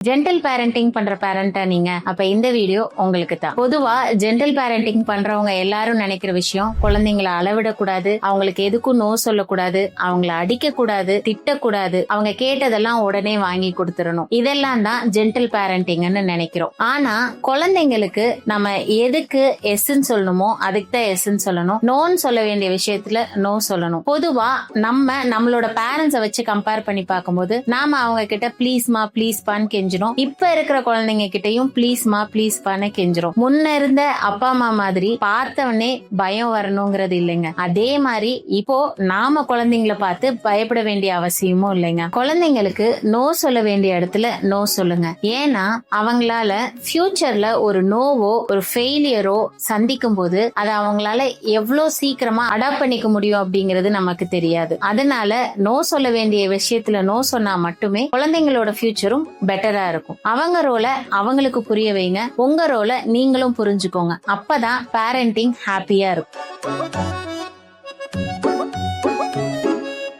Gentle parenting பண்ற பேரண்டா நீங்க? அப்ப இந்த வீடியோ உங்களுக்கு தான். பொதுவா ஜென்டல் பேரண்டிங் பண்றவங்க எல்லாரும் நினைக்கிற விஷயம், குழந்தைங்களை அளவிடக்கூடாது, அவங்களுக்கு எதுக்கும் நோ சொல்லக்கூடாது, அவங்கள அடிக்க கூடாது, திட்டக்கூடாது, அவங்க கேட்டதெல்லாம் உடனே வாங்கி கொடுத்துடணும். இதெல்லாம் தான் ஜென்டல் பேரண்டிங்னு நினைக்கிறோம். ஆனா குழந்தைங்களுக்கு நம்ம எதுக்கு எஸ்ன்னு சொல்லணுமோ அதுக்கு தான் எஸ்ன்னு சொல்லணும். நோன்னு சொல்ல வேண்டிய விஷயத்துல நோ சொல்லணும். பொதுவா நம்மளோட பேரண்ட்ஸை வச்சு கம்பேர் பண்ணி பார்க்கும்போது நாம அவங்க கிட்ட ப்ளீஸ்மா ப்ளீஸ் பான்னு இப்ப இருக்கிற குழந்தைங்க கிட்டையும் ப்ளீஸ்மா ப்ளீஸ் பண்ண கெஞ்சிரும். முன்ன இருந்த அப்பா அம்மா மாதிரி பார்த்தவனே பயம் வரணுங்கிறது இல்லைங்க. அதே மாதிரி இப்போ நாம குழந்தைங்களை பார்த்து பயப்பட வேண்டிய அவசியமும் இல்லைங்க. குழந்தைங்களுக்கு நோ சொல்ல வேண்டிய இடத்துல நோ சொல்லுங்க. ஏன்னா அவங்களால ஃபியூச்சர்ல ஒரு நோவோ ஒரு ஃபெயிலியரோ சந்திக்கும் போது அதை அவங்களால எவ்வளவு சீக்கிரமா அடாப்ட் பண்ணிக்க முடியும் அப்படிங்கிறது நமக்கு தெரியாது. அதனால நோ சொல்ல வேண்டிய விஷயத்துல நோ சொன்னா மட்டுமே குழந்தைங்களோட ஃபியூச்சரும் பெட்டரா இருக்கும். அவங்க ரோல அவங்களுக்கு புரிய வைங்க, உங்க ரோல நீங்களும் புரிஞ்சுக்கோங்க. அப்பதான் பேரண்டிங் ஹாப்பியா இருக்கும்.